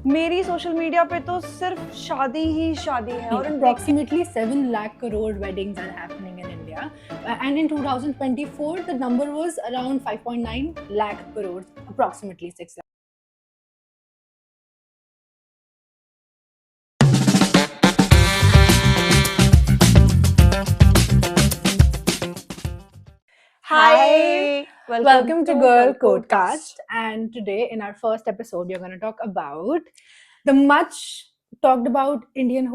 मेरी social media पे तो सिर्फ शादी ही शादी है और उन देख के Approximately 7 lakh crore weddings are happening in India. And in 2024, the number was around 5.9 lakh crores, approximately 6 lakh. Hi, welcome Welcome to to Girl Girl Codecast. Codecast. And today, in our first episode, we're going to talk about the much talked about Indian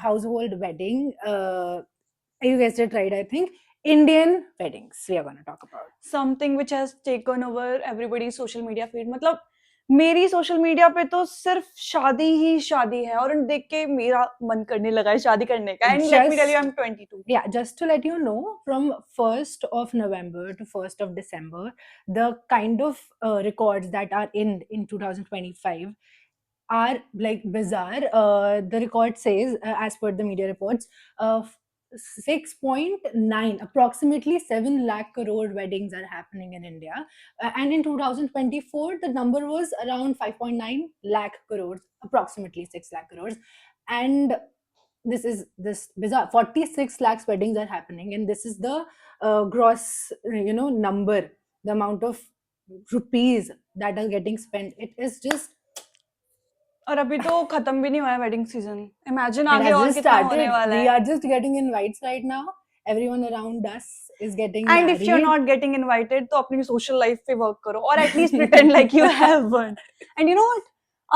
household wedding. You guessed it right, I think. Indian weddings, we are going to talk about. Something which has taken over everybody's social media feed. मतलब मेरी social media पे तो सिर्फ शादी ही शादी है और उन देख के मेरा मन करने लगा है शादी करने का. And let me tell you, I'm 22. Yeah, just to let you know, from 1st of November to 1st of December, the kind of records that are in 2025 are like bizarre. The record says, as per the media reports, 6.9, approximately 7 lakh crore weddings are happening in India. And in 2024, the number was around 5.9 lakh crores, approximately 6 lakh crores. And this bizarre 46 lakhs weddings are happening, and this is the gross number, the amount of rupees that are getting spent. It is just, और अभी तो खत्म भी नहीं हुआ है wedding season. Imagine it आगे has और just कितना होने started. वाला We है. are just getting invites right now. Everyone around us is getting And if you're married. not getting invited, तो अपनी सोशल लाइफ पे वर्क करो और at least pretend like you have one. And you know what,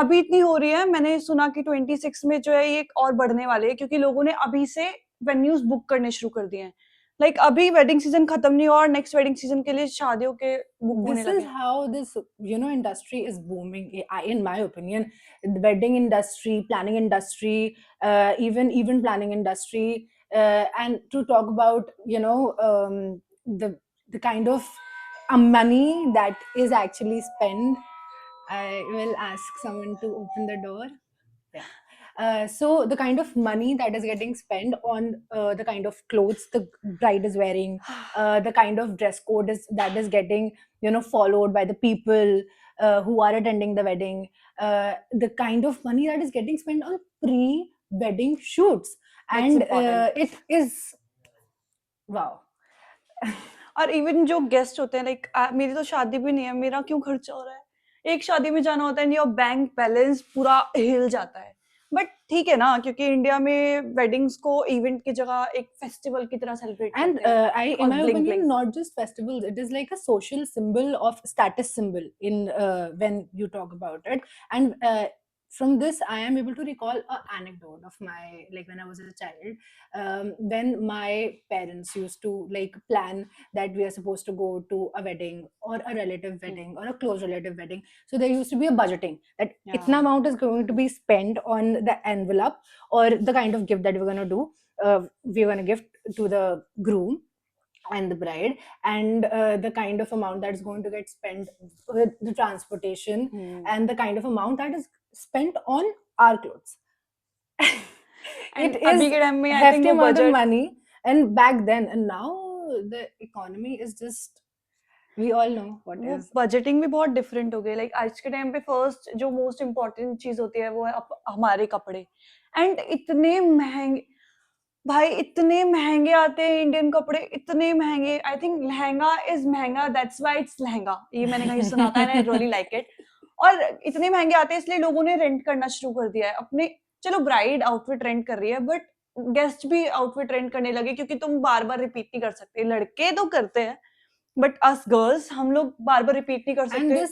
अभी इतनी हो रही है, मैंने सुना कि 26 में जो है ये और बढ़ने वाले हैं क्योंकि लोगों ने अभी से वेन्यूज बुक करने शुरू कर दिए हैं. लाइक अभी वेडिंग सीजन खत्म नहीं हुआ और नेक्स्ट वेडिंग सीजन के लिए शादियों के बुक होने This is लगे. how this industry is booming, in my opinion. The wedding industry, planning industry, even planning industry, and to talk about the kind of money that is actually spent. I will ask someone to open the door. Yeah. So the kind of money that is getting spent on the kind of clothes the bride is wearing, the kind of dress code that is getting followed by the people who are attending the wedding, the kind of money that is getting spent on pre-wedding shoots, That's and important. it is wow. और even जो guest होते हैं, like मेरी तो शादी भी नहीं है, मेरा क्यों खर्चा हो रहा है. एक शादी में जाना होता है, योर बैंक बैलेंस पूरा हिल जाता है. बट ठीक है ना, क्योंकि इंडिया में वेडिंग्स को इवेंट की जगह एक फेस्टिवल की तरह सेलिब्रेट And करते हैं. in और my bling opinion, bling. not just festivals, it is like a social symbol of status symbol in when you talk about it. And from this, I am able to recall an anecdote of my, like when I was a child, when my parents used to like plan that we are supposed to go to a wedding or a relative wedding or a close relative wedding. So there used to be a budgeting that itna amount is going to be spent on the envelope or the kind of gift that we're going to do. We're going to give to the groom and the bride, and the kind of amount that is going to get spent with the transportation, and the kind of amount that is spent on our clothes. And It अभी is के time में I think hefty वो amount of budget. money, and back then and now the economy is just, we all know what वो is. Budgeting भी बहुत different हो गई. Like आज के टाइम पे फर्स्ट जो मोस्ट इम्पोर्टेंट चीज होती है वो है हमारे कपड़े. एंड इतने महंगे, भाई इतने महंगे आते हैं इंडियन कपड़े, इतने महंगे. आई थिंक लहंगा इज महंगा, दैट्स व्हाई इट्स लहंगा. ये मैंने कहीं सुना था and I really like it. और इतने महंगे आते हैं इसलिए लोगों ने रेंट करना शुरू कर दिया है अपने. चलो ब्राइड आउटफिट रेंट कर रही है बट गेस्ट भी आउटफिट रेंट करने लगे क्योंकि तुम बार बार रिपीट नहीं कर सकते. लड़के तो करते हैं बट अस गर्ल्स हम लोग बार बार रिपीट नहीं कर And सकते. this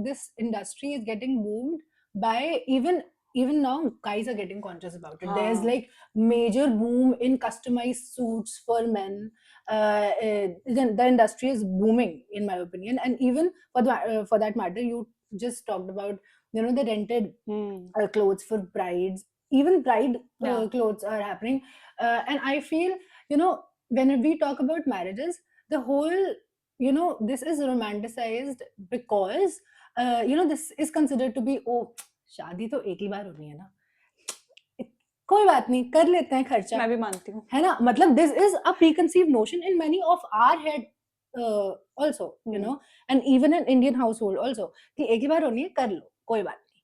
this industry is getting boomed by even now guys are getting conscious about it. There's like major boom in customized suits for men. The industry is booming in my opinion, and even for that matter, you just talked about the rented clothes for brides. Even bride Yeah. clothes are happening, and I feel when we talk about marriages, the whole this is romanticized because this is considered to be, oh, शादी तो एक ही बार होनी है ना, कोई बात नहीं, कर लेते हैं खर्चा, मैं भी मानती हूँ. है ना. मतलब this is a preconceived notion in many of our head also, and even in Indian household also, कि एक ही बार होनी है, कर लो, कोई बात नहीं.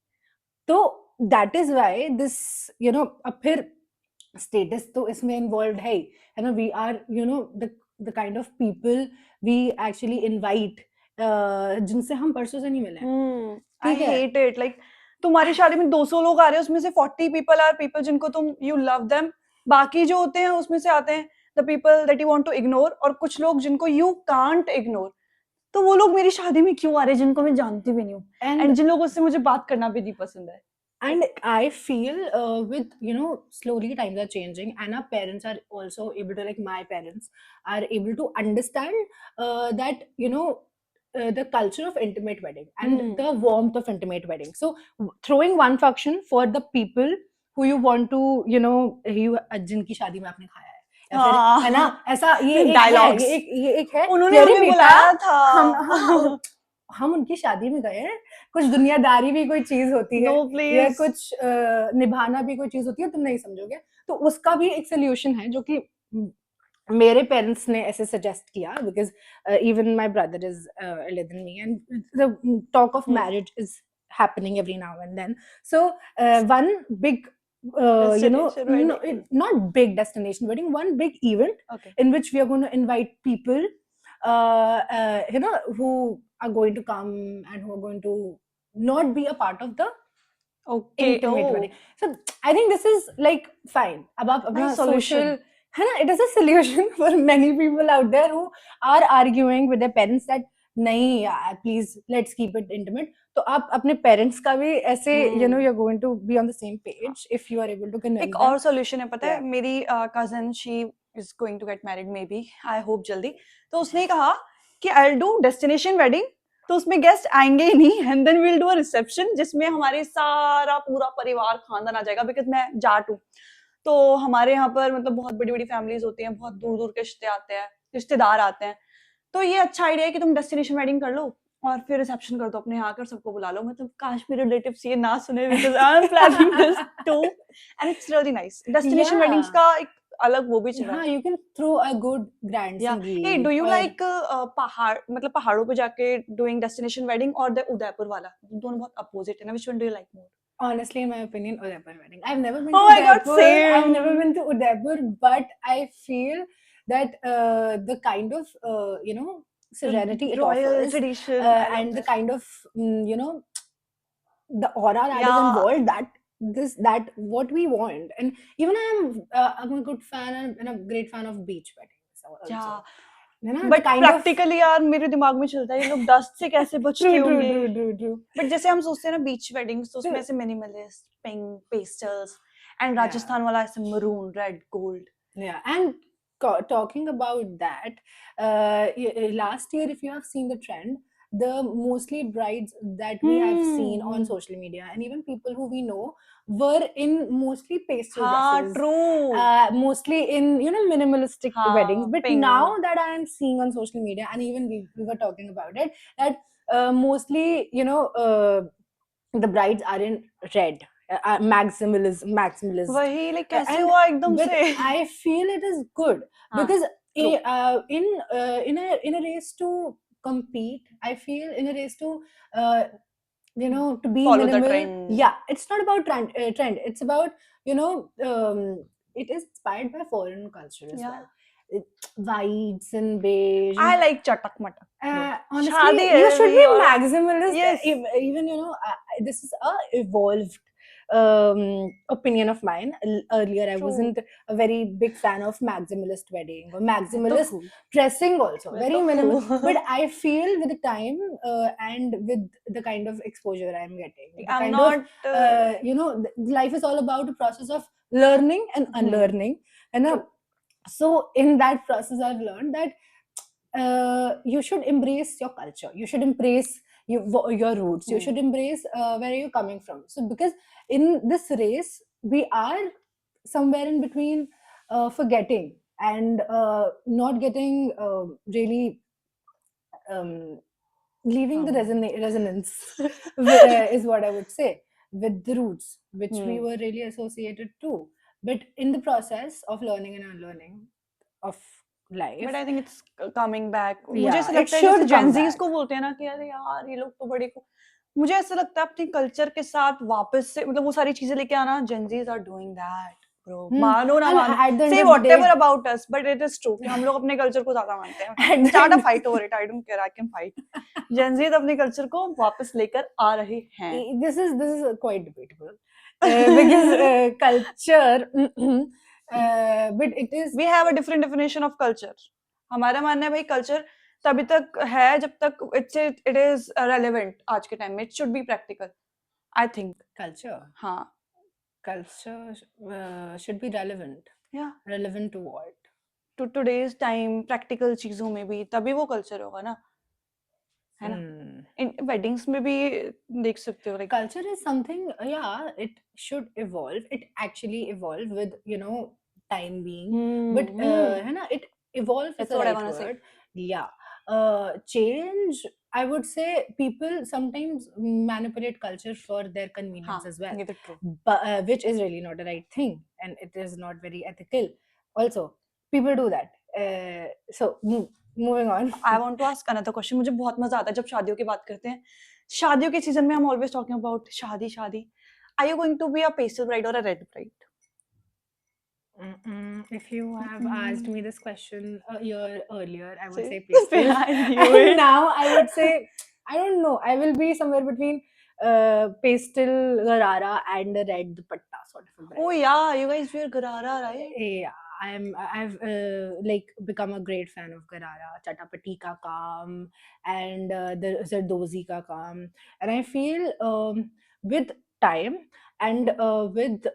तो दैट इज वाई दिस अब फिर स्टेटस तो इसमें इन्वॉल्व है ना. We are the kind of people we actually invite, जिनसे हम परसों से नहीं मिले हैं. आई ठीक है. Hate it. लाइक तुम्हारी शादी में 200 लोग आ रहे हैं, उसमें से 40 पीपल आर पीपल जिनको तुम यू लव देम. बाकी जो होते हैं उसमें से आते हैं the people that you want to ignore, और कुछ लोग जिनको यू कांट इग्नोर. तो वो लोग मेरी शादी में क्यों आ रहे हैं जिनको मैं जानती भी नहीं हूँ, एंड एंड जिन लोगों से मुझे बात करना भी नहीं पसंद है. and I feel with slowly times are changing, and our parents are also able to, like my parents are able to understand that the culture of intimate wedding and Hmm. the warmth of intimate wedding. So throwing one function for the people who you want to जिनकी शादी में आपने खाया है, या फिर है ना, हाँ. ऐसा ये एक है, डायलॉग्स ये एक है उन्होंने कि अरे हमें बेटा बुलाया था. हम उनकी शादी में गए हैं. कुछ दुनियादारी भी कोई चीज होती है, नो या प्लीज. कुछ निभाना भी कोई चीज होती है, तुम नहीं समझोगे. तो उसका भी एक सोल्यूशन है जो कि मेरे पेरेंट्स ने ऐसे सजेस्ट किया, because even my brother is elder than me, and the talk of marriage is happening every now and then. So one big Destination wedding. not big destination wedding, one big event Okay. in which we are going to invite people who are going to come and who are going to not be a part of the Okay. intimate wedding. Oh, So I think this is like fine. अब आप अपना nice social solution. है ना, it is a solution for many people out there who are arguing with their parents that नहीं यार please let's keep it intimate. तो आप अपने parents का भी ऐसे you're going to be on the same page if you are able to convince एक them. और सॉल्यूशन है पता है. Yeah. मेरी cousin she is going to get married maybe, I hope जल्दी. तो उसने कहा कि I will do destination wedding, तो उसमें गेस्ट आएंगे ही नहीं, and then will do a reception जिसमें हमारे सारा पूरा परिवार खानदान आ जाएगा, बिकॉज मैं जाट हूँ. तो हमारे यहाँ पर मतलब बहुत बड़ी बड़ी फैमिलीज होती हैं, बहुत दूर दूर के रिश्तेदार आते हैं. तो ये अच्छा आइडिया है कि तुम डेस्टिनेशन वेडिंग कर लो और फिर रिसेप्शन कर दो अपने यहाँ आकर, सबको बुला लो. मतलब काश मेरे रिलेटिव्स ये ना सुने, because I am planning this too, and it's really nice. Destination weddings Yeah. का एक अलग वो भी चल रहा हाँ, है. you can throw a good grand या हे do sangeet you or like पहाड़, मतलब पहाड़ों पे जाके डूइंग डेस्टिनेशन वेडिंग, और द उदयपुर वाला? दोनों बहुत अपोजिट है ना. Which one do you like more? honestly, in my opinion, Udaipur wedding. I've never been Oh to my god, Udaipur. I've never same. been to Udaipur, but I feel that the kind of serenity it Royal offers, tradition, I love and the that. kind of the aura that is Yeah. involved, that what we want. And even I'm a good fan and a great fan of beach weddings also. Yeah. है ना, the but kind of practically यार मेरे दिमाग में चलता है ये लोग डस्ट से कैसे बचते true, true, होंगे. true, true, true. बट जैसे हम सोचते हैं ना बीच वेडिंग्स, तो उसमें True. ऐसे minimalist pink pastels, and Yeah. Rajasthan वाला ऐसे maroon red gold. Yeah, and talking about that, last year, if you have seen the trend, the mostly brides that we have seen on social media and even people who we know were in mostly pastel हाँ dresses, true. mostly in minimalistic weddings. हाँ But pink. now that I am seeing on social media, and even we were talking about it, that mostly the brides are in red, maximalist. वही like कैसे And हुआ एकदम but से. I feel it is good हाँ because true. in a race to compete, I feel in a race to to be Follow the minimal. trend. Yeah, it's not about trend. It's about it is inspired by foreign culture as Yeah. well. Whites and beige. I like चटक मटक. Honestly, शादी you है should भी be और maximalist. yes. Even this is a evolved opinion of mine. Earlier, I True. wasn't a very big fan of maximalist wedding or मैं तो maximalist हूँ. dressing also. मैं Very तो minimal. हूँ. But I feel with the time and with the kind of exposure I'm getting, the I'm kind not. of life is all about a process of learning and unlearning. And True. so in that process, I've learned that you should embrace your culture. You should embrace your roots. You should embrace where you're coming from. So because in this race, we are somewhere in between forgetting and not getting really leaving the resonance is what I would say, with the roots which we were really associated to. But in the process of learning and unlearning of life, But I think it's coming back. मुझे yeah, ऐसा it लगता है जैसे should come Gen Zs back. को बोलते हैं ना कि अरे यार ये लोग तो बड़े को मुझे ऐसा लगता है अपने कल्चर के साथ वापस से मतलब वो सारी चीजें लेके आना, Gen Zs are doing that bro, मानो ना And मानो, at the end से of the whatever day, about us, but it is true कि हम लोग अपने कल्चर को ज्यादा मानते हैं. at the start a end, fight over it, I don't care, I can fight. Gen Zs अपने कल्चर को वापस लेकर आ रहे हैं. this is quite debatable because culture, but it is we have a different definition of culture. हमारा मानना है भाई कल्चर तभी तक है जब तक इट इज रेलेवेंट. आज के टाइम में it should be practical, I think. culture. हाँ, Culture should be relevant. या Relevant to what? To today's time practical चीजों में भी तभी वो कल्चर होगा ना, है ना. Hmm. इन वेडिंग्स में भी देख सकते हो, like Culture is something, yeah, it should evolve. It actually evolve with, time being. But, है ना, it evolve is That's the what I right wanna say. word. Yeah. Change, I would say people sometimes manipulate culture for their convenience हाँ, as well, ये तो true. but which is really not the right thing, and it is not very ethical. Also, people do that. So moving on. I want to ask another question. मुझे बहुत मजा आता है जब शादियों की बात करते हैं. शादियों के सीजन में हम ऑलवेज टॉकिंग अबाउट शादी शादी. Are you going to be a pastel bride और a red bride? If you have asked me this question a year earlier, I would say See, pastel. I knew And it. now I would say, I don't know, I will be somewhere between pastel garara and a red dupatta sort of a bride. Oh yeah, you guys wear garara, right? Yeah, I've like become a great fan of garara, chatapati ka kaam, and the zardozi ka kaam, and I feel with time and with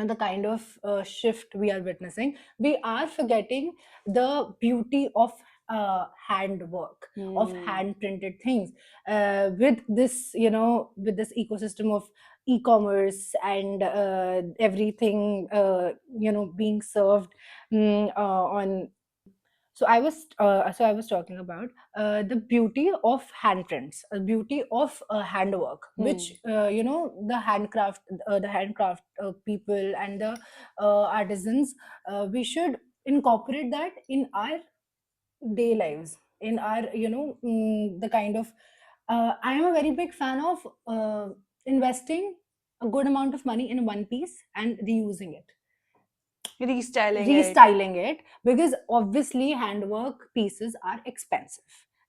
the kind of shift we are witnessing, we are forgetting the beauty of handwork, of hand printed things, with this with this ecosystem of e-commerce and everything being served on. So I was talking about the beauty of handprints, beauty of handwork, which the handcraft people and the artisans, we should incorporate that in our day lives, in our the kind of I am a very big fan of investing a good amount of money in one piece and reusing it, restyling it, because obviously handwork pieces are expensive.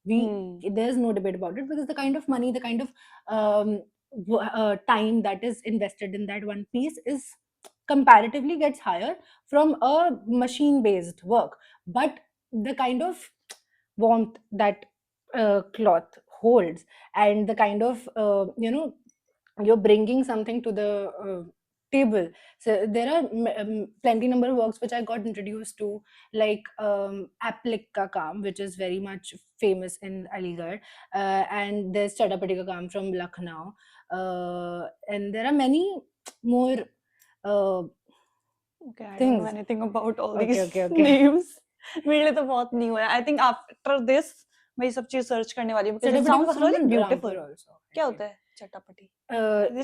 There's no debate about it, because the kind of money, the kind of time that is invested in that one piece is comparatively gets higher from a machine based work, but the kind of warmth that cloth holds, and the kind of you're bringing something to the table. So there are plenty number of works which I got introduced to, like Aplik ka kaam, which is very much famous in Aligarh, and there's Chadapati ka kaam from Lucknow, and there are many more Okay, I don't know things. anything about all Okay, these okay, okay. names. मेरे लिए तो बहुत new है. I think after this मैं ये सब चीज search करने वाली हूँ because it Chadapati ka sounds kaam really in beautiful. Rampur also, I क्या feel. होता है चटापटी?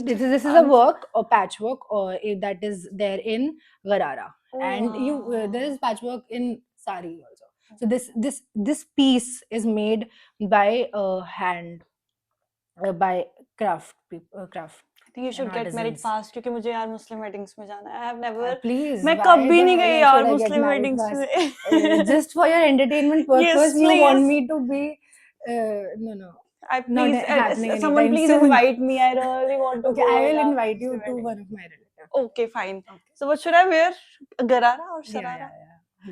This is a work or patchwork or that is there in Garara, and there is patchwork in sari also. So this piece is made by hand, by craft. I think you should get married artisans. fast क्योंकि मुझे यार मुस्लिम weddings में जाना है. I have never. Please, मैं why कभी नहीं the गई hell यार should I get Muslim married weddings fast? में. Just for your entertainment Yes, purpose, you want please. me to be no. I Not please, happening someone anytime please soon. invite me. I really want to Okay, go. I will यार invite you Muslim to wedding. one of my relatives. Okay, fine. Okay. So what should I wear? Garara or Yeah, sharara?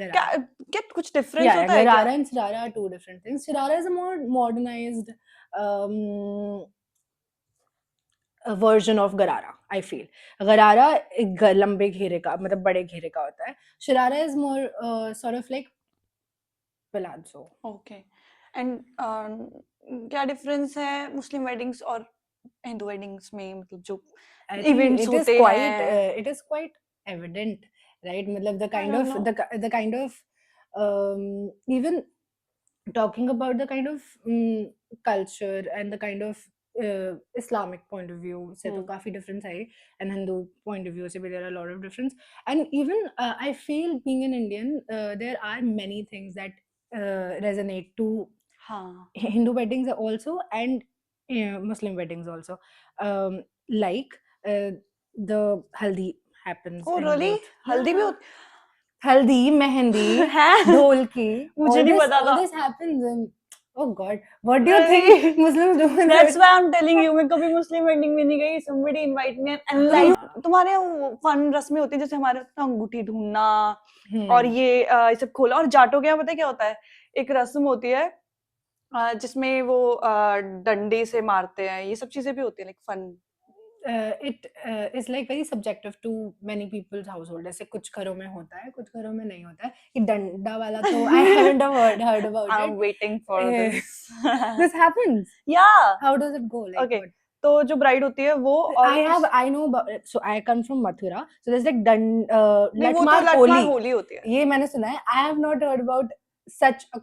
Garara. क्या कुछ difference Yeah, होता है क्या? Garara and Sirara are two different things. Sirara is a more modernized a version of Garara, I feel. Garara एक लंबे घेरे का, मतलब बड़े घेरे का होता है. Sharara is more sort of like palazzo. Okay. And क्या difference है मुस्लिम weddings और हिंदू weddings में, मतलब जो I think events it is होते quite हैं? it is quite evident, right? मतलब the I kind don't of know. the kind of even talking about the kind of culture and the kind of Islamic point of view से तो काफी difference है, and Hindu point of view से भी there are a lot of difference, and even I feel being an Indian, there are many things that resonate to हाँ. Hindu weddings also, and Muslim weddings also. Like the haldi happens Oh in really? both. हल्दी भी Yeah, होती haldi, mehendi, है? dholki. मुझे नहीं पता All था. this happens in. Oh God, what do you think Really? Muslims do in That's it? why I'm telling you, मैं कभी मुस्लिम वेडिंग में नहीं गई. Somebody invite me and like तुम्हारे वो फन रस्में होती है जैसे हमारे होता है अंगूठी ढूंढना और ये सब खोला. और जाटों के यहाँ पता है क्या होता है? एक रस्म होती है जिसमें वो डंडे से मारते हैं. ये सब चीजें भी होती है like fun. It is like very subjective to many people's household. ऐसे कुछ घरों में होता है, कुछ घरों में नहीं होता है. ये डंडा वाला तो I haven't heard about I'm it. waiting for this. This happens. Yeah. How does it go? Like Okay. what? तो जो ब्राइड होती है वो और I know about it. So I come from Mathura. So there's like नहीं वो तो Latmar Lathmar Holi. Holi होती है. ये मैंने सुना है. I have not heard about such a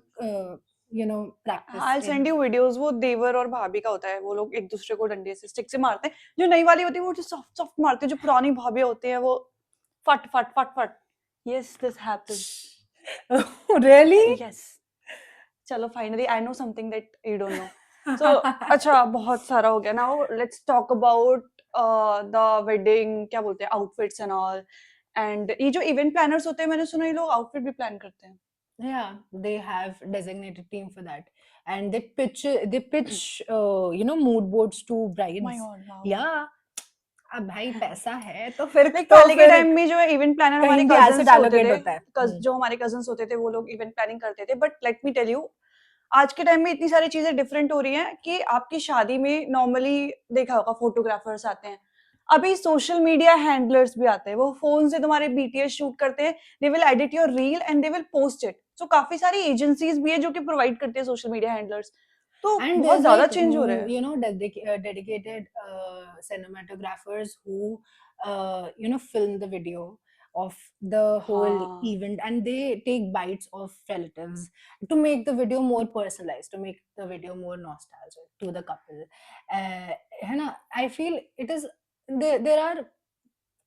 practice. I'll send you videos. वो देवर और भाभी का होता है. वो लोग एक दूसरे को डंडे से स्टिक से मारते हैं. जो नई वाली होती है वो जो सॉफ्ट सॉफ्ट मारते हैं. जो पुरानी भाभी होती है वो फट फट फट फट. Yes, this happens. Really? Yes. चलो finally I know something that you don't know. So अच्छा बहुत सारा हो गया. Now let's talk about the wedding. क्या बोलते हैं outfits and all. And ये जो event planners होते हैं मैंने सुना ये लोग outfit भी plan करते हैं. Yeah, they have designated team for that, and they pitch mood boards to brides. Oh my God, wow. Yeah, अब भाई पैसा है तो फिर Like तो पहले के फिर टाइम में जो इवेंट प्लानर हमारे कहीं भी asset cousins होते allocate थे, होता है. जो हमारे cousins होते थे वो लोग इवेंट प्लानिंग करते थे. But let me tell you आज के टाइम में इतनी सारी चीजें डिफरेंट हो रही हैं कि आपकी शादी में नॉर्मली देखा होगा फोटोग्राफर्स आते हैं. अभी सोशल मीडिया हैंडलर्स भी आते हैं. वो फोन से तुम्हारे बीटीएस शूट करते हैं. They will edit your reel and they will post it. So काफी सारी एजेंसीज भी है जो कि प्रोवाइड करते हैं सोशल मीडिया हैंडलर्स. तो And बहुत there's ज्यादा like चेंज हो रहा है. dedicated cinematographers who film the video of the whole हाँ. event, and they take bites of relatives to make the video more personalized, to make the video more nostalgic to the couple. है ना? I feel it is there are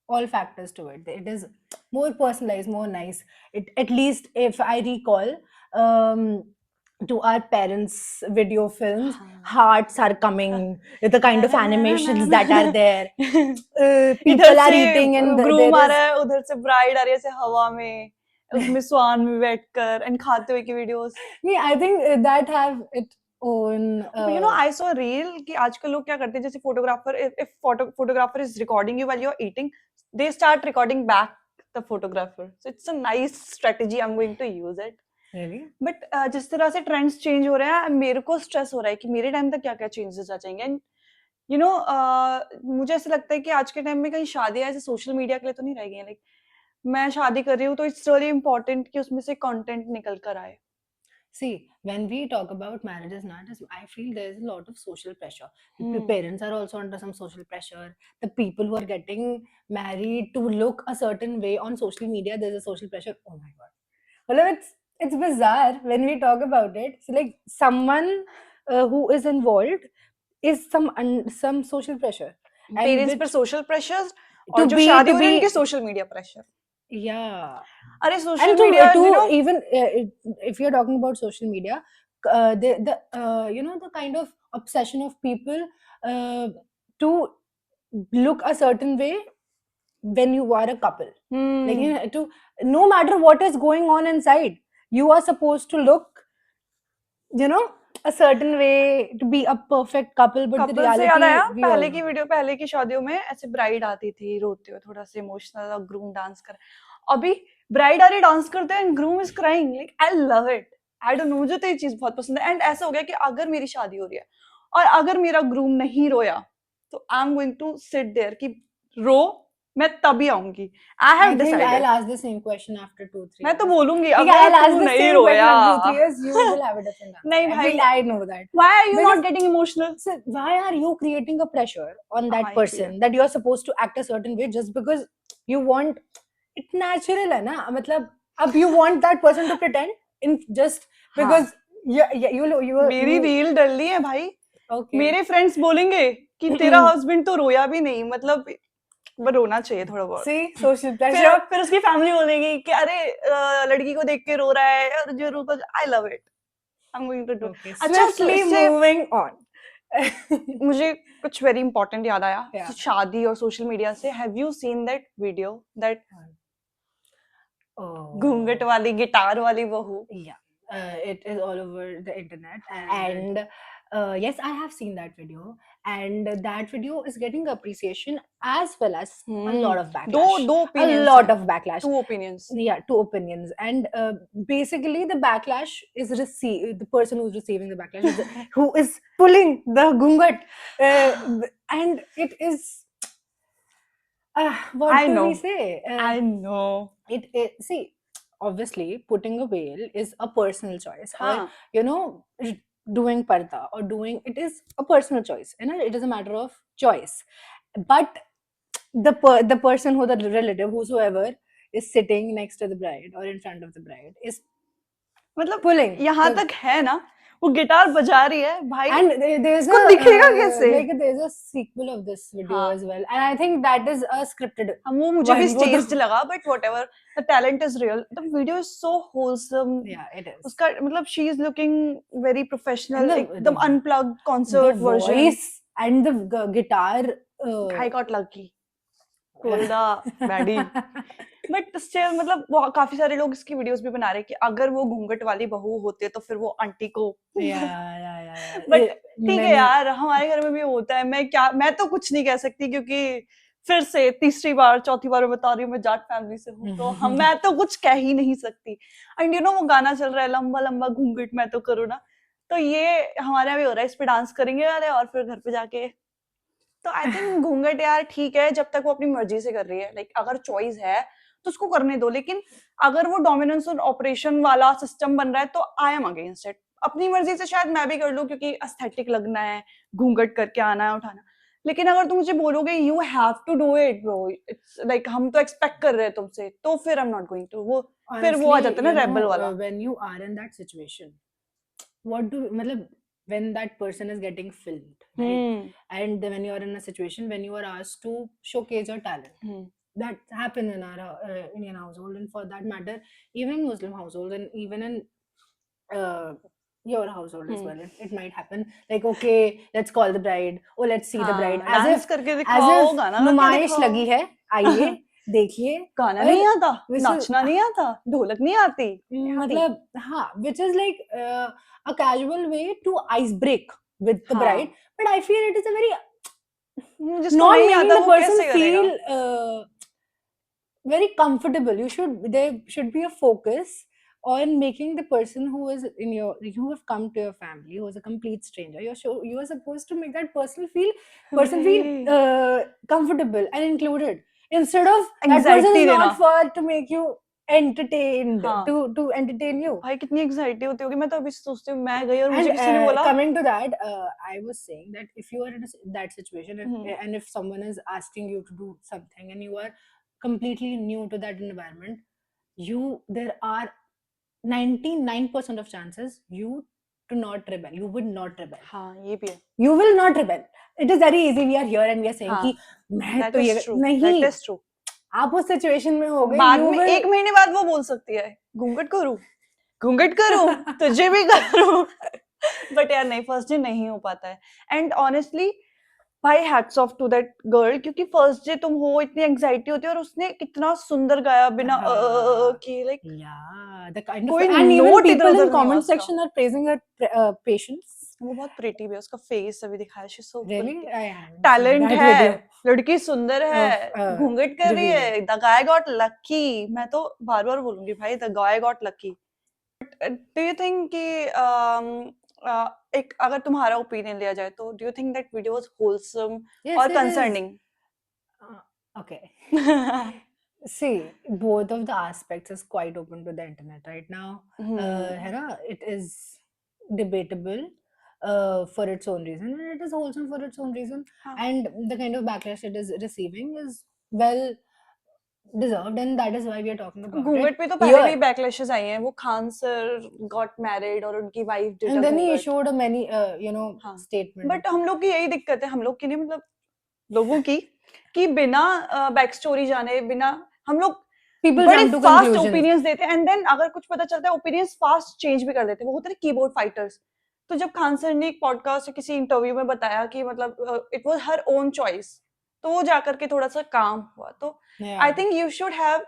all factors to it. It is more personalized, more nice. It, at least if I recall, to our parents' video films, hearts are coming with the kind of animations that are there. People इधर are से eating and groom आ there रहा is है, उधर से bride आ रही है ऐसे हवा में, उसमें स्वान में बैठकर एंड खाते हुए की videos. I think that have its own You know, I saw a reel कि आजकल लोग क्या करते हैं जैसे photographer if photographer is recording you while you're eating, they start recording back the photographer. So it's a nice strategy. I'm going to use it. really. But जिस तरह से ट्रेंड्स चेंज हो रहे हैं मेरे को स्ट्रेस हो रहा है कि मेरे टाइम तक क्या क्या चेंजेस आ जाएंगे. एंड यू नो मुझे ऐसा लगता है कि आज के टाइम में कहीं शादियां ऐसे सोशल मीडिया के लिए तो नहीं रह गई हैं. लाइक मैं शादी कर रही हूँ तो इट्स रियली इम्पोर्टेंट कि उसमें से कंटेंट निकल कर आए. See, when we talk about marriages nowadays, I feel there is a lot of social pressure. Parents are also under some social pressure. The people who are getting married to look a certain way on social media, there's a social pressure. Oh my God. Well, it's bizarre when we talk about it. So like someone who is involved is some social pressure. And parents पर which social pressure to और जो be शादी to हो रही है be उनके social media pressure. yeah. अरे And social to media you know even if you're talking about social media, the the kind of obsession of people to look a certain way when you are a couple. Like to no matter what is going on inside, you are supposed to look a certain way to be a perfect couple, but the couple से याद आया reality we all पहले की know. Video पहले की शादियों में ऐसे ब्राइड आती थी रोते हुए थोड़ा सा इमोशनल और ग्रूम डांस कर. अभी ब्राइड आ रही डांस करते हैं and groom is crying. Like I love it. I don't know मुझे तो ये चीज बहुत पसंद है. एंड ऐसा हो गया कि अगर मेरी शादी हो रही है और अगर मेरा ग्रूम नहीं रोया तो I am going to sit there कि रो मैं तभी आऊंगी. I I have think decided. I'll ask the same question after 2-3 मैं तो years. बोलूंगी Like, अगर I'll ask तू the नहीं same रोया. question after 2-3 years, you will have a different answer. नहीं I भाई. feel I know that. Why are you Because not getting emotional? so why are you creating a pressure on that हाँ, ये भी है. person that you're supposed to act a certain way just because you want it? Natural है ना, मतलब अब you want that person to pretend in just because you मेरी reel डली है भाई. okay. मेरे फ्रेंड्स बोलेंगे कि तेरा हस्बैंड तो रोया भी नहीं. मतलब बट रोना चाहिए थोड़ा बहुत. See, social pressure. फिर उसकी फैमिली बोलेगी कि अरे लड़की को देख के रो रहा है और जो रो. I love it. I am going to do. Okay, अच्छा swiftly इससे moving on. मुझे कुछ वेरी इंपॉर्टेंट याद आया Yeah. शादी और सोशल मीडिया से. Have you seen that video that Oh. घूंघट वाली गिटार वाली बहू? Yeah, it is all over the internet, and yes, I have seen that video, and that video is getting appreciation as well as a lot of backlash. दो A opinions lot हैं. of backlash. Two opinions. Yeah, two opinions, and basically the backlash is the person who's receiving the backlash is who is pulling the gungat, and it is what I do know. we say? I know. It see, obviously putting a veil is a personal choice, or हाँ. you know, doing parda or doing it is a personal choice, you know, it is a matter of choice. But the person who, the relative, whosoever is sitting next to the bride or in front of the bride is मतलब pulling यहाँ the- तक है ना, वो guitar बजा रही है भाई. and there's इसको दिखेगा कैसे? like there's a sequel of this video हाँ. as well, and I think that is a scripted वो मुझे भी one, वो तो- staged लगा, but whatever, the talent is real. The video is so wholesome. yeah, it is. उसका मतलब she is looking very professional, And एकदम the unplugged concert the version. voice and the guitar. I got lucky. Pulled the baddie. But still मतलब काफी सारे लोग इसकी videos भी बना रहे हैं कि अगर वो घूंघट वाली बहू होते तो फिर वो आंटी को yeah. बट ठीक है यार, हमारे घर में भी होता है. मैं तो कुछ नहीं कह सकती क्योंकि फिर से तीसरी बार चौथी बार मैं बता रही हूँ, मैं जाट फैमिली से हूँ, तो मैं तो कुछ कह ही नहीं सकती. एंड यू नो वो गाना चल रहा है लंबा लंबा घूंघट मैं तो करूँ ना, तो ये हमारे यहाँ भी हो रहा है, इस पे डांस करेंगे वाले और फिर घर पे जाके. तो आई थिंक घूंघट यार ठीक है जब तक वो अपनी मर्जी से कर रही है. लाइक अगर चॉइस है तो उसको करने दो, लेकिन अगर वो डोमिनेंस और ऑपरेशन वाला सिस्टम बन रहा है तो आई एम अगेंस्ट इट. अपनी मर्जी से शायद मैं भी कर लूं क्योंकि एस्थेटिक लगना है, घूंघट करके आना है उठाना, लेकिन अगर तुम मुझे बोलोगे you have to do it bro, it's like हम तो एक्सपेक्ट कर रहे हैं तुमसे, तो फिर I am not going to. वो फिर वो आ जाता है ना रेबल वाला. When you are in that situation, what do मतलब when that person is getting filmed, right? And then when you are in a situation when you are asked to showcase your talent, that happen in our Indian household, and for that matter even Muslim household, and even in your household as well, it might happen like okay, let's call the bride, oh let's see the bride, as dance if करके दिखाओ, गाना गा के नुमाइश दिखाओ. लगी है, आइए देखिए. गाना नहीं आता, which is- नाचना नहीं आता, ढोलक नहीं आती. मतलब हाँ, which is like a casual way to ice break with the हाँ. bride, but I feel it is a very जिसको not नहीं making आता the वो person कैसे करेगा? feel very comfortable. There should be a focus on making the person who is in your, who have come to your family, who is a complete stranger, you are supposed to make that person feel comfortable and included, instead of that person Anxiety is देना. not for to make you entertained, हाँ. to entertain you. भाई कितनी anxiety होती होगी. मैं तो अभी सोचती हूँ मैं गई और मुझे And किसी ने बोला coming to that, I was saying that if you are in that situation, and if someone is asking you to do something and you are completely new to that environment, there are 99% of chances you to not rebel. You would not rebel. हाँ ये भी है. You will not rebel. It is very easy. We are here and we are saying हाँ. कि मैं That तो is ये true. नहीं. That is true. आप उस सिचुएशन में हो गए, बाद you में will- एक महीने बाद वो बोल सकती है घूंघट करूं तुझे भी करूं. बट यार नहीं, फर्स्ट डे नहीं हो पाता है. एंड ऑनेस्टली भाई hats off to that girl, क्योंकि फर्स्ट डे तुम हो, इतनी एंजाइटी होती है, और उसने कितना सुंदर गाया बिना कि like yeah, the kind of, कोई and even note people इधर-उधर in नहीं हुआ comment उसका. section are praising her patience. वो बहुत प्रिटी भी है, उसका फेस अभी दिखाया, she so Really, I haven't talent seen that है, video. लड़की सुंदर है, घूंघट कर रही है. The guy got lucky. मैं तो बार बार बोलूंगी भाई, the guy got lucky. Do you think कि एक अगर तुम्हारा ओपिनियन लिया जाए तो do you think that video was wholesome Yes, और it is. Concerning? Okay. See, both of the aspects is quite open to the internet right now. है ना? It is debatable for its own reason, and it is wholesome for its own reason. हाँ. And the kind of backlash it is receiving is well deserved, and that is why we are talking about घूंघट it. पे तो पहले भी Here. Backlashes आई हैं. वो Khan sir got married और उनकी wife did And a then he घूंघट. issued a many हाँ. statement. बट हम लोग की यही दिक्कत है, हम लोग की नहीं, मतलब लोगों की, कि बिना बैक स्टोरी जाने, बिना हम लोग People बड़े jump to fast conclusions. Opinions देते हैं, एंड देन अगर कुछ पता चलता है ओपिनियंस फास्ट चेंज भी कर देते हैं. वो होते हैं कीबोर्ड फाइटर्स, तो जब खान सर ने एक पॉडकास्ट या किसी इंटरव्यू में बताया कि मतलब it was her own choice, तो वो जाकर के थोड़ा सा काम हुआ। तो Yeah. I think you should have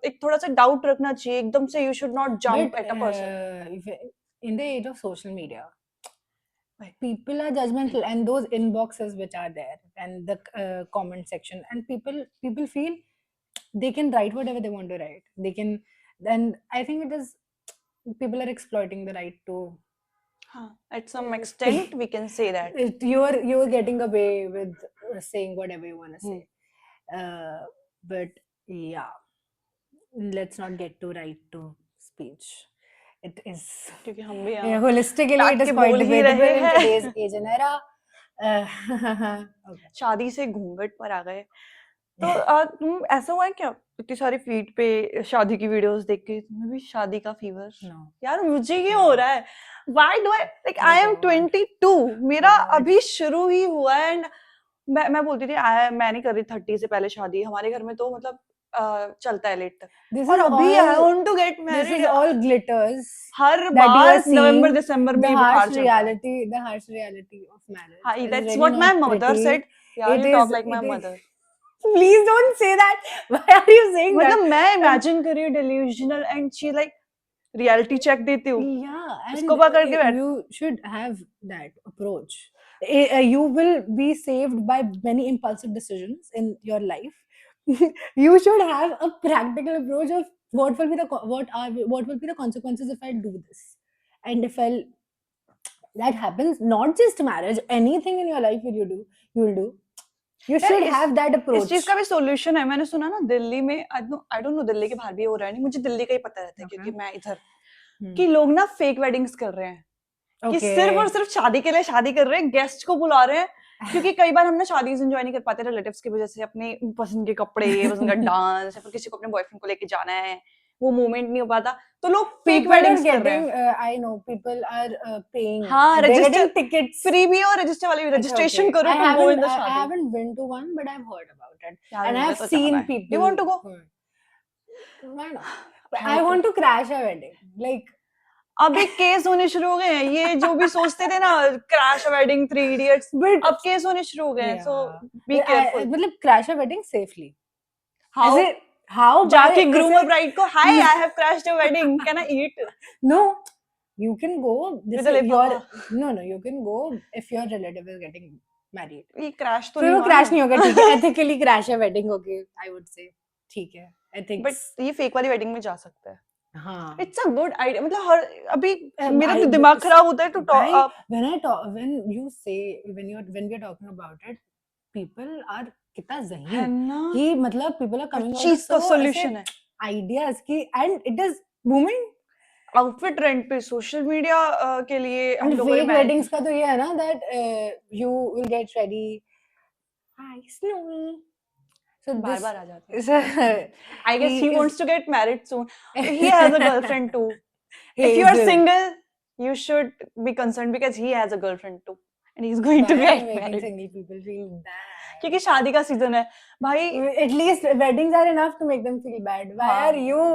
एक थोड़ा सा डाउट रखना चाहिए, एकदम से you should not jump But at a person. in the age of social media, Right. people are judgmental, and those inboxes which are there, and the comment section, and people feel they can write whatever they want to write. They can, and I think it is people are exploiting the right to. At some extent we can say that. You're getting away with saying whatever you want to say. But yeah, let's not get to right to speech. It is क्योंकि हम भी यहाँ holistically बैठ it is के quite बोल ही debatable रहे in हैं। today's age and era. Okay. शादी से घूंघट पर आ गए। तो तुम ऐसा हुआ है क्या इतनी सारी फीड पे शादी की वीडियोस देख के तुम्हें भी शादी का फीवर? No. यार मुझे क्यों हो रहा है? Why do I like I am Oh God. 22, मेरा Oh God. अभी शुरू ही हुआ है एंड मैं बोलती थी मैं नहीं कर रही 30 से पहले शादी। हमारे घर में तो मतलब चलता है लेट तक। This और is अभी I all. Want to get This married is all glitters. हर that you are बार नवंबर seeing, दिसंबर में the ही बुखार harsh चढ़ता है। reality, the harsh reality of marriage. हाँ, is that's really what my not mother pretty. said. Yeah, It you talk is- like my it is- mother. Please don't say that. Why are you saying that? मतलब मैं imagine कर रही हूँ delusional and she like reality check देती हूँ। Yeah, उसको and पकड़ के बैठ। you should have that approach. You will be saved by many impulsive decisions in your life. You should have a practical approach of what will be the consequences if I do this, and if I that happens. Not just marriage, anything in your life will you will do. You यार should इस- have that इस approach. चीज का भी solution है। मैंने सुना ना दिल्ली में आई डोंट नो दिल्ली के बाहर भी हो रहा है नहीं, मुझे दिल्ली का ही पता रहता है Okay. क्योंकि मैं इधर Hmm. कि लोग ना फेक वेडिंग्स कर रहे हैं कि Okay. सिर्फ और सिर्फ शादी के लिए शादी कर रहे हैं, गेस्ट को बुला रहे हैं। क्योंकि कई बार हम ना शादीज एंजॉय नहीं कर पाते रिलेटिव्स की वजह से, अपने पसंद के कपड़े, पसंद का डांस, या फिर किसी को अपने बॉयफ्रेंड को लेके जाना है, वो मोमेंट नहीं हो पाता, तो लोग फेक People are वेडिंग्स कर रहे getting, हैं। I know people are paying. हाँ, they're register- getting tickets. Free भी और रजिस्टर वाली भी, अच्छा, रजिस्ट्रेशन okay. करो I तो go in the I शादी। haven't been to one, but I've heard about it. यार, And मुझे I've तो seen जाना है। people. You want to go? Why not? But हाँ, I तो- want to crash a wedding. Like, अभी case होने शुरू हो गए हैं, ये जो भी सोचते थे ना क्रैश वेडिंग, 3 इडियट्स, but अब केस होने शुरू हो गए हैं, सो बी But केयरफुल। मतलब crash a wedding safely. How Is it how? जाके by- ग्रूम is और it- ब्राइड को hi I have crashed your wedding, can I eat? No, you can go. This With a is your lifafa. no. You can go if your relative is getting married. ये crash तो फिर नहीं वो हुआ crash ना? नहीं होगा, ठीक है, एथिकली क्रैश है वेडिंग होगी, आई वुड से ठीक है, एथिक्स। बट ये फेक वाली वेडिंग में जा सकता है। हाँ, इट्स अ गुड आइडिया। मतलब हर अभी मेरा भाई, तो दिमाग खराब होता है टू भाई, talk. when you say when we are talking about it, people are कितना है ज़हीन ना, कि मतलब people are coming out चीज with का so सॉल्यूशन है। ideas की, and it is booming. Outfit rent पे सोशल मीडिया के लिए हम And लोगों ने fake manage- weddings का तो ये है ना that you will get ready. Hi, Snowy. So bar this बार आ जाते हैं। is I guess he is- wants to get married soon. He has a girlfriend too. He If you is are doing- single, you should be concerned because he has a girlfriend too, and he's going to Why get making married. single people feel bad? क्योंकि शादी का season है भाई। At least weddings are enough to make them feel bad. Why हाँ। are you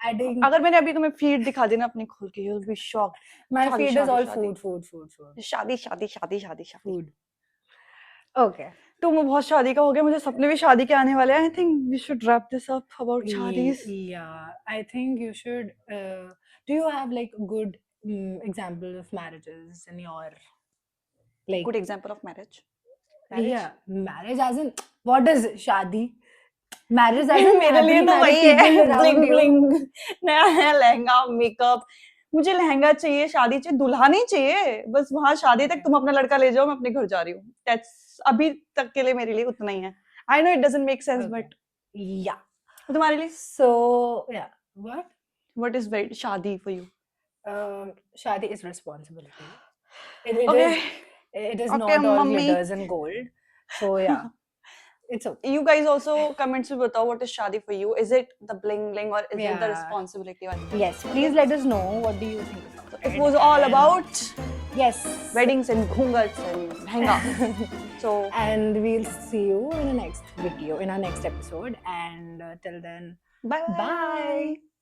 adding? अगर मैंने अभी तुम्हें फीड दिखा दी ना अपनी खोल के, you'll be shocked. My शादी, feed is शादी, all शादी। food. शादी शादी शादी शादी शादी। Food. Okay. तो मैं बहुत शादी का हो गया, मुझे सपने भी शादी के आने वाले हैं। I think we should wrap this up about shadis. Yeah, I think you should. Do you have like good examples of marriages in your like? Good example of marriage. Yeah, marriage as in what is shadi? Marriage as in मेरे लिए happily तो married वही है, people around bling you. Bling, नया नया lehenga, makeup. मुझे लहंगा चाहिए, शादी चाहिए, दुल्हा नहीं चाहिए। बस वहां शादी तक तुम अपना लड़का ले जाओ, मैं अपने घर जा रही हूँ। That's अभी तक के लिए मेरे लिए उतना ही है। I know it doesn't make sense, Okay. but Yeah. तुम्हारे लिए So yeah, what is very शादी for you? shadi is responsibility. It Okay. is. It is Okay, not all mummy. glitters and gold. So yeah, it's okay. You guys also comments में बताओ what is शादी for you? Is it the bling bling or is it the Yeah. responsibility वाली? Yes, please let us know what do you think about It was all and- about yes weddings and घूंघट and lehenga. So and we'll see you in the next video, in our next episode, and till then, bye bye.